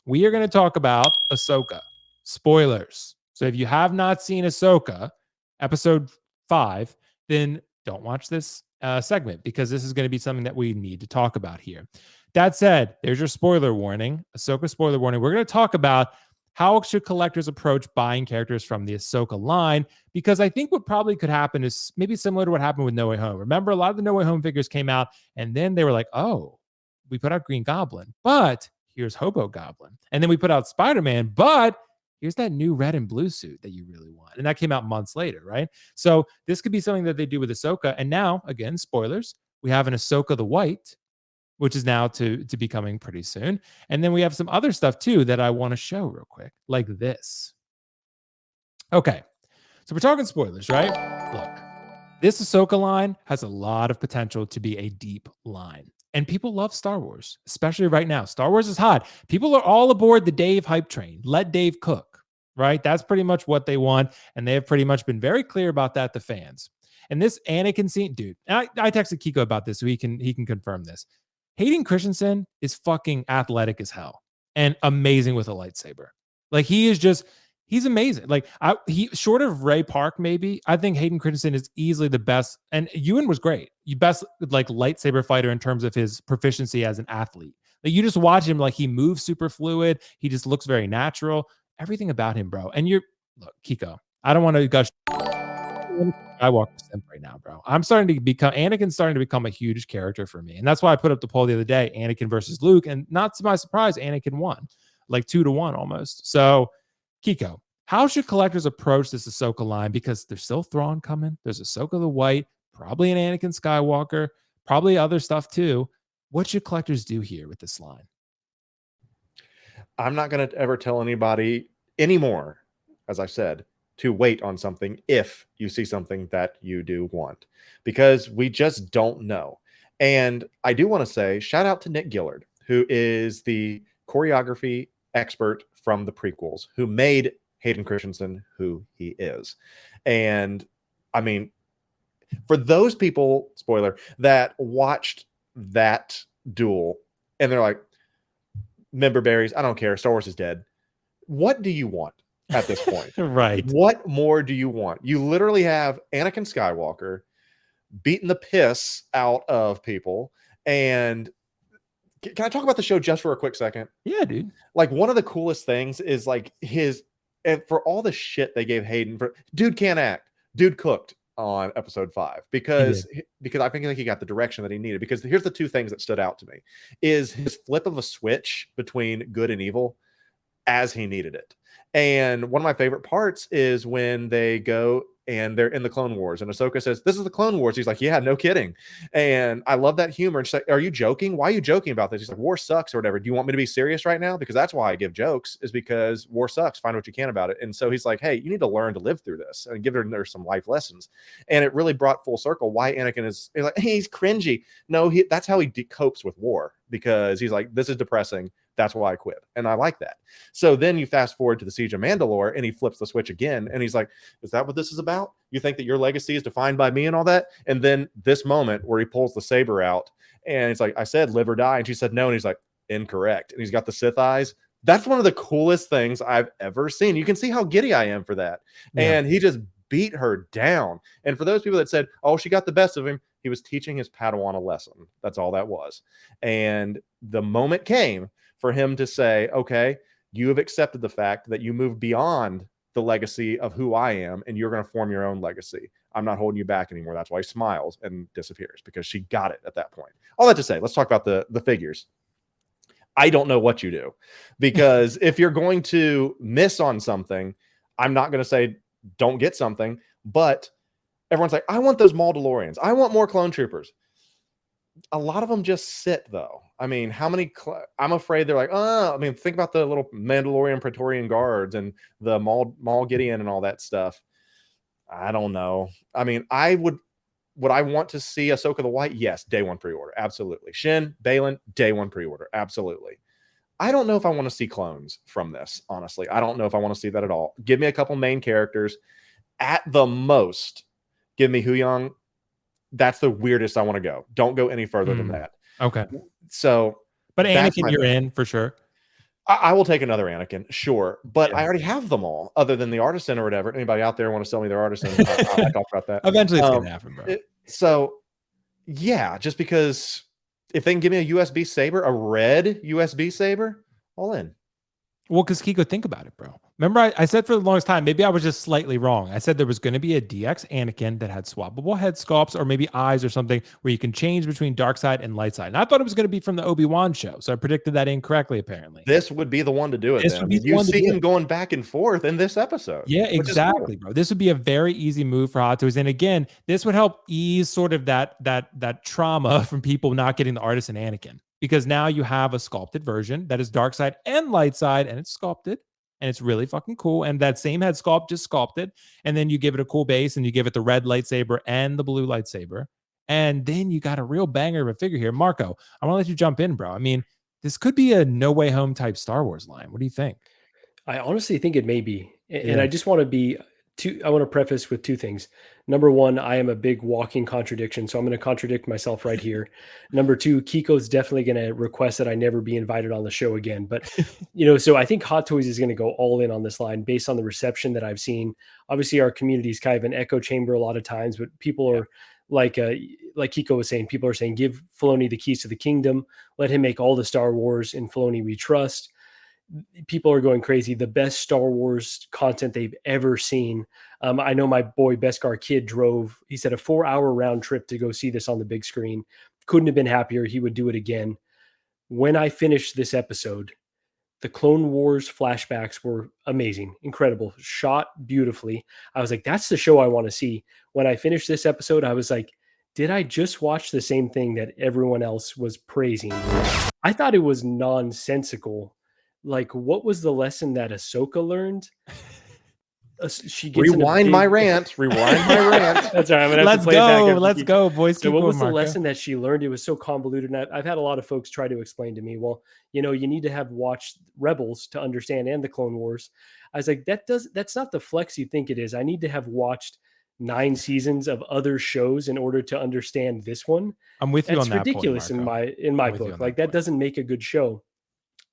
we are going to talk about Ahsoka. Spoilers. So if you have not seen Ahsoka, episode 5, then don't watch this segment because this is going to be something that we need to talk about here. That said, there's your spoiler warning, Ahsoka spoiler warning. We're going to talk about how should collectors approach buying characters from the Ahsoka line, because I think what probably could happen is maybe similar to what happened with No Way Home. Remember, a lot of the No Way Home figures came out, and then they were like, oh, we put out Green Goblin, but here's Hobo Goblin. And then we put out Spider-Man, but here's that new red and blue suit that you really want. And that came out months later, right? So this could be something that they do with Ahsoka. And now, again, spoilers, we have an Ahsoka the White, which is now to be coming pretty soon. And then we have some other stuff too that I want to show real quick, like this. Okay, so we're talking spoilers, right? Look, this Ahsoka line has a lot of potential to be a deep line. And people love Star Wars, especially right now. Star Wars is hot. People are all aboard the Dave hype train. Let Dave cook, right? That's pretty much what they want. And they have pretty much been very clear about that to fans. And this Anakin scene, dude, I texted Kiko about this, so he can confirm this. Hayden Christensen is fucking athletic as hell and amazing with a lightsaber. Like he's amazing. Like he short of Ray Park, maybe I think Hayden Christensen is easily the best. And Ewan was great. You best like lightsaber fighter in terms of his proficiency as an athlete. Like you just watch him, like he moves super fluid. He just looks very natural. Everything about him, bro. And look, Kiko, I don't want to gush Skywalker simp right now, bro. Anakin's starting to become a huge character for me. And that's why I put up the poll the other day, Anakin versus Luke. And not to my surprise, Anakin won, like 2-1 almost. So, Kiko, how should collectors approach this Ahsoka line? Because there's still Thrawn coming. There's Ahsoka the White, probably an Anakin Skywalker, probably other stuff too. What should collectors do here with this line? I'm not going to ever tell anybody anymore, as I said, to wait on something if you see something that you do want, because we just don't know. And I do want to say shout out to Nick Gillard, who is the choreography expert from the prequels, who made Hayden Christensen who he is. And I mean, for those people, spoiler, that watched that duel and they're like, member berries, I don't care, Star Wars is dead. What do you want at this point? Right. What more do you want? You literally have Anakin Skywalker beating the piss out of people. And can I talk about the show just for a quick second? Yeah, dude. Like one of the coolest things is like and for all the shit they gave Hayden for, dude can't act, dude cooked on episode 5 because I think he got the direction that he needed. Because here's the two things that stood out to me is his flip of a switch between good and evil as he needed it. And one of my favorite parts is when they go and they're in the Clone Wars and Ahsoka says, "This is the Clone Wars." He's like, "Yeah, no kidding." And I love that humor. And she's like, "Are you joking? Why are you joking about this?" He's like, "War sucks," or whatever. "Do you want me to be serious right now?" Because that's why I give jokes, is because war sucks. Find what you can about it. And so he's like, "Hey, you need to learn to live through this," and give her some life lessons. And it really brought full circle why Anakin is like, hey, he's cringy. No, that's how he copes with war, because he's like, this is depressing. That's why I quit. And I like that. So then you fast forward to the Siege of Mandalore and he flips the switch again. And he's like, is that what this is about? You think that your legacy is defined by me and all that? And then this moment where he pulls the saber out and it's like, I said, live or die. And she said, no. And he's like, incorrect. And he's got the Sith eyes. That's one of the coolest things I've ever seen. You can see how giddy I am for that. Yeah. And he just beat her down. And for those people that said, oh, she got the best of him, he was teaching his Padawan a lesson. That's all that was. And the moment came for him to say, okay, you have accepted the fact that you moved beyond the legacy of who I am, and you're going to form your own legacy. I'm not holding you back anymore. That's why he smiles and disappears, because she got it at that point. All that to say, let's talk about the figures. I don't know what you do, because if you're going to miss on something, I'm not going to say don't get something, but everyone's like, I want those Mandalorians. I want more clone troopers. A lot of them just sit, though. I mean, how many? I'm afraid they're like, I mean, think about the little Mandalorian Praetorian guards and the Maul Gideon and all that stuff. I don't know. I mean, would I want to see Ahsoka the White? Yes, day one pre-order, absolutely. Shin, Balin, day one pre-order, absolutely. I don't know if I want to see clones from this, honestly. I don't know if I want to see that at all. Give me a couple main characters. At the most, give me Huyang. That's the weirdest I want to go. Don't go any further than that. Okay. So, but Anakin, you're in for sure. I will take another Anakin, sure, but Yeah. I already have them all, other than the artisan or whatever. Anybody out there want to sell me their artisan? I talk about that. Eventually it's gonna happen, bro. So yeah, just because if they can give me a USB saber, a red USB saber, all in. Well, because Kiko, think about it, bro. Remember, I said for the longest time, maybe I was just slightly wrong. I said there was going to be a DX Anakin that had swappable head sculpts or maybe eyes or something where you can change between dark side and light side. And I thought it was going to be from the Obi-Wan show. So I predicted that incorrectly, apparently. This would be the one to do it. This Then. would I be mean, the you one to see do him it. going back and forth in this episode. Yeah, which is cool. exactly, bro. This would be a very easy move for Hot Toys. And again, this would help ease sort of that trauma from people not getting the artisan Anakin. Because now you have a sculpted version that is dark side and light side, and it's sculpted. And it's really fucking cool. And that same head sculpt just sculpted. And then you give it a cool base and you give it the red lightsaber and the blue lightsaber. And then you got a real banger of a figure here. Marco, I want to let you jump in, bro. I mean, this could be a No Way Home type Star Wars line. What do you think? I honestly think it may be. And Yeah. I just want to be I want to preface with two things. Number one, I am a big walking contradiction, so I'm going to contradict myself right here. Number two, Kiko's definitely going to request that I never be invited on the show again. But, so I think Hot Toys is going to go all in on this line based on the reception that I've seen. Obviously, our community is kind of an echo chamber a lot of times, but people are like Kiko was saying, people are saying, give Filoni the keys to the kingdom. Let him make all the Star Wars in Filoni we trust. People are going crazy. The best Star Wars content they've ever seen. I know my boy Beskar Kid drove, he said, a 4-hour round trip to go see this on the big screen. Couldn't have been happier. He would do it again. When I finished this episode, the Clone Wars flashbacks were amazing, incredible, shot beautifully. I was like, that's the show I want to see. When I finished this episode, I was like, did I just watch the same thing that everyone else was praising? I thought it was nonsensical. Like, what was the lesson that Ahsoka learned? She gets Rewind my rant. Rewind my rant. That's all right. I'm gonna have Let's to play it back go. Let's go, boys. So what was the lesson that she learned? It was so convoluted. And I've had a lot of folks try to explain to me, well, you need to have watched Rebels to understand and the Clone Wars. I was like, that's not the flex you think it is. I need to have watched 9 seasons of other shows in order to understand this one. I'm with you on that. That's ridiculous in my book. Like that doesn't make a good show.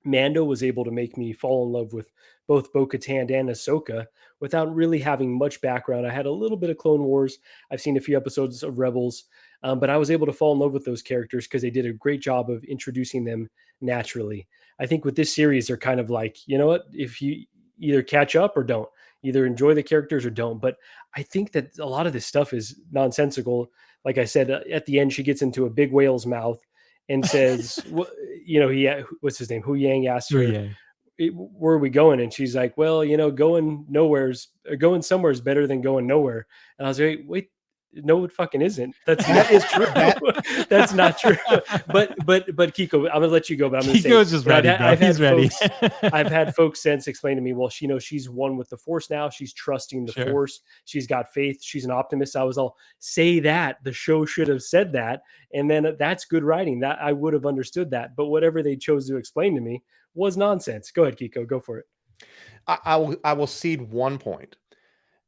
Mando was able to make me fall in love with both Bo-Katan and Ahsoka without really having much background. I had a little bit of Clone Wars. I've seen a few episodes of Rebels, but I was able to fall in love with those characters because they did a great job of introducing them naturally. I think with this series, they're kind of like, you know what, if you either catch up or don't, either enjoy the characters or don't. But I think that a lot of this stuff is nonsensical. Like I said, at the end, she gets into a big whale's mouth and says, what's his name? Hu Yang asked her, where are we going? And she's like, well, going somewhere is better than going nowhere. And I was like, wait, no, it fucking isn't. That is true. That's not true. But Kiko, I'm gonna let you go. But I'm gonna Kiko's just ready. He's ready. I've had folks since explain to me, well, she's one with the Force now. She's trusting the Force. She's got faith. She's an optimist. I was all, say that. The show should have said that, and then that's good writing. That I would have understood that. But whatever they chose to explain to me was nonsense. Go ahead, Kiko. Go for it. I will cede one point.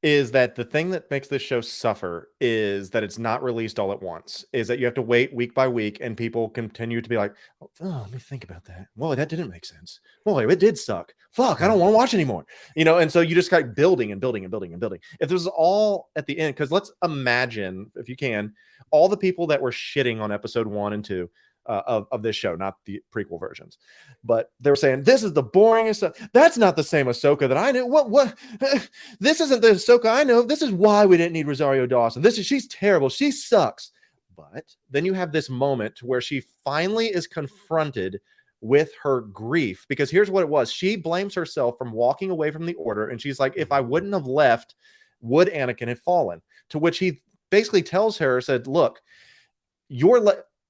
Is that the thing that makes this show suffer is that it's not released all at once, is that you have to wait week by week and people continue to be like, oh, let me think about that. Well, that didn't make sense. Well, it did suck. Fuck, I don't want to watch anymore. And so you just got building and building and building and building. If this was all at the end, because let's imagine, if you can, all the people that were shitting on episode 1 and 2 of this show, not the prequel versions, but they were saying this is the boringest stuff. That's not the same Ahsoka that I knew. What? This isn't the Ahsoka I know. This is why we didn't need Rosario Dawson. She's terrible. She sucks. But then you have this moment where she finally is confronted with her grief, because here's what it was. She blames herself from walking away from the Order, and she's like, if I wouldn't have left, would Anakin have fallen? To which he basically tells her, said, look,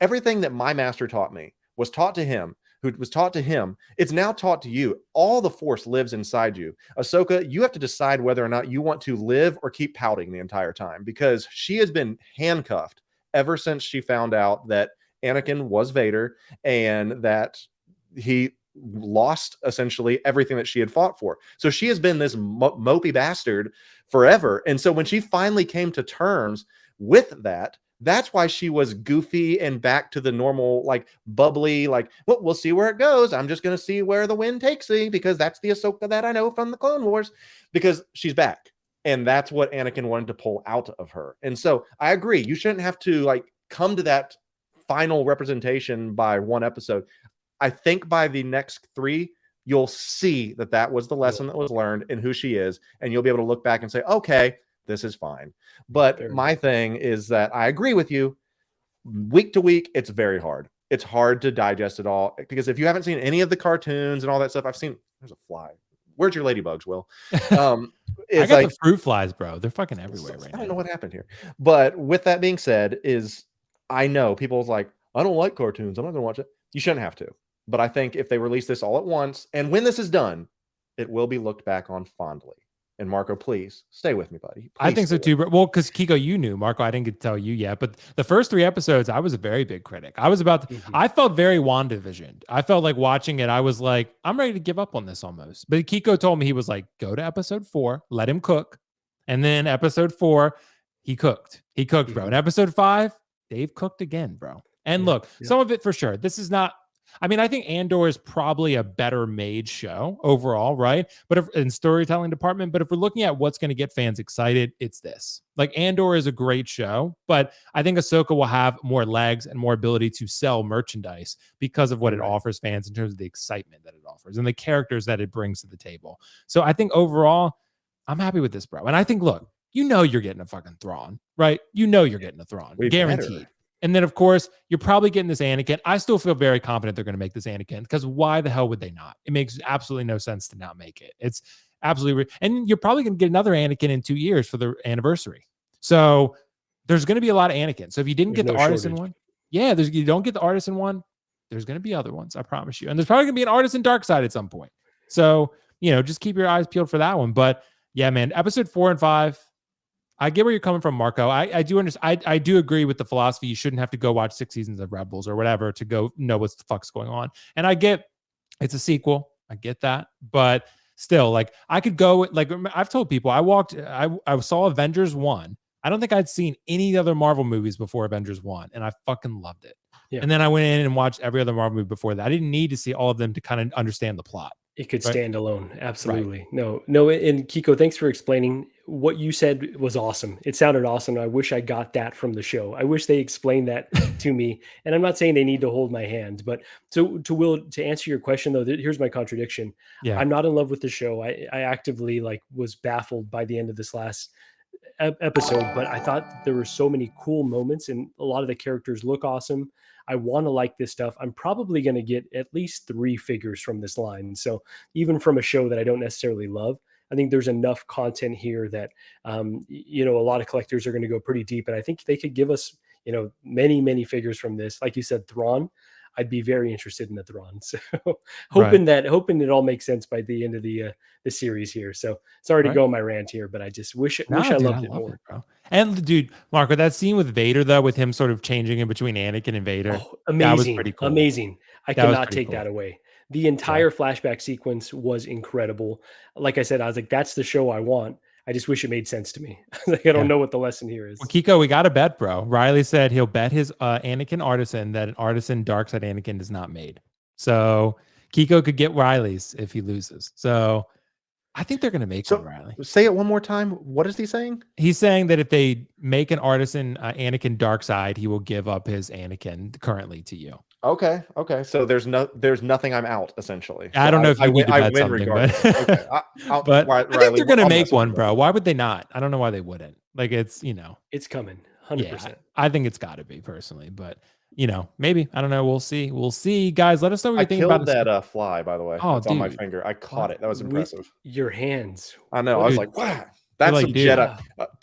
everything that my master taught me was taught to him, who was taught to him. It's now taught to you. All the Force lives inside you. Ahsoka, you have to decide whether or not you want to live or keep pouting the entire time, because she has been handcuffed ever since she found out that Anakin was Vader and that he lost essentially everything that she had fought for. So she has been this mopey bastard forever. And so when she finally came to terms with that, That's why she was goofy and back to the normal, like bubbly, like, well, we'll see where it goes. I'm just going to see where the wind takes me because that's the Ahsoka that I know from the Clone Wars, because she's back. And that's what Anakin wanted to pull out of her. And so I agree. You shouldn't have to like come to that final representation by one episode. I think by the next 3, you'll see that that was the lesson that was learned and who she is. And you'll be able to look back and say, okay, this is fine. But my thing is that I agree with you. Week to week, it's very hard. It's hard to digest it all, because if you haven't seen any of the cartoons and all that stuff, I've seen, there's a fly. Where's your ladybugs, Will? I got like, the fruit flies, bro. They're fucking everywhere right now. I don't know what happened here. But with that being said, I know people's like, I don't like cartoons, I'm not going to watch it. You shouldn't have to. But I think if they release this all at once, and when this is done, it will be looked back on fondly. And Marco, please stay with me, buddy. Please, I think so too. Well, because Kiko, you knew. Marco, I didn't get to tell you yet. But the first 3 episodes, I was a very big critic. I was about to, I felt very WandaVisioned. I felt like watching it, I was like, I'm ready to give up on this almost. But Kiko told me, he was like, go to episode 4, let him cook. And then episode 4, he cooked. He cooked, bro. And episode 5, Dave cooked again, bro. And look, some of it for sure. This is not, I mean, I think Andor is probably a better made show overall, right? But if in storytelling department, but if we're looking at what's going to get fans excited, it's this. Like, Andor is a great show, but I think Ahsoka will have more legs and more ability to sell merchandise because of what it offers fans in terms of the excitement that it offers and the characters that it brings to the table. So I think overall, I'm happy with this, bro. And I think, look, you know you're getting a fucking Thrawn, right? You know you're getting a Thrawn, guaranteed. And then, of course, you're probably getting this Anakin. I still feel very confident they're going to make this Anakin, because why the hell would they not? It makes absolutely no sense to not make it. It's absolutely, and you're probably going to get another Anakin in 2 years for the anniversary. So there's going to be a lot of Anakin. So if you didn't get the Artisan one, you don't get the Artisan one, there's going to be other ones, I promise you. And there's probably going to be an Artisan Darkseid at some point. So, just keep your eyes peeled for that one. But yeah, man, episode 4 and 5, I get where you're coming from, Marco. I do understand. I do agree with the philosophy. You shouldn't have to go watch 6 seasons of Rebels or whatever to go know what the fuck's going on. And I get it's a sequel. I get that. But still, like, I could go, like, I've told people, I saw Avengers 1. I don't think I'd seen any other Marvel movies before Avengers 1, and I fucking loved it. Yeah. And then I went in and watched every other Marvel movie before that. I didn't need to see all of them to kind of understand the plot. It could stand alone. Absolutely. Right. No. And Kiko, thanks for explaining. What you said was awesome. It sounded awesome. I wish I got that from the show. I wish they explained that to me. And I'm not saying they need to hold my hand, but to answer your question though, here's my contradiction. Yeah. I'm not in love with the show. I actively was baffled by the end of this last episode, but I thought there were so many cool moments and a lot of the characters look awesome. I want to like this stuff. I'm probably going to get at least 3 figures from this line. So even from a show that I don't necessarily love, I think there's enough content here that, a lot of collectors are going to go pretty deep. And I think they could give us, many, many figures from this. Like you said, Thrawn, I'd be very interested in the Thrawn. So hoping it all makes sense by the end of the series here. So sorry to go on my rant here, but I just wish I loved it more, bro. And dude, Marco, that scene with Vader though, with him sort of changing in between Anakin and Vader, amazing, that was pretty cool. Amazing. I cannot take that away. The entire flashback sequence was incredible. Like I said, I was like, that's the show I want. I just wish it made sense to me. I don't know what the lesson here is. Well, Kiko, we got a bet, bro. Riley said he'll bet his Anakin Artisan that an Artisan Darkseid Anakin is not made. So Kiko could get Riley's if he loses. So I think they're going to make one, Riley. Say it one more time. What is he saying? He's saying that if they make an Artisan Anakin Darkseid, he will give up his Anakin currently to you. Okay. So there's nothing. I'm out essentially. So I don't know if you need to bet something, but I think they're gonna make one, bro. Why would they not? I don't know why they wouldn't. Like, it's it's coming, 100%. I think it's got to be personally, but maybe, I don't know. We'll see, guys. Let us know what you think about that fly. By the way, it's on my finger. I caught it. That was impressive. With your hands. I know. I was like, wow. That's some Jedi.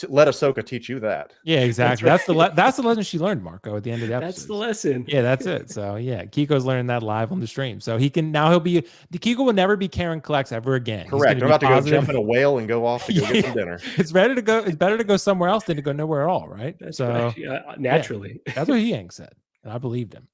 Let Ahsoka teach you that. Yeah, exactly. That's the lesson she learned, Marco, at the end of the episode. That's the lesson. Yeah, that's it. So yeah, Kiko's learning that live on the stream. So Kiko will never be Karen Collects ever again. Correct. I'm about to go jump in a whale and go off to go get some dinner. It's better to go somewhere else than to go nowhere at all, right? That's naturally. Yeah, that's what he said. And I believed him.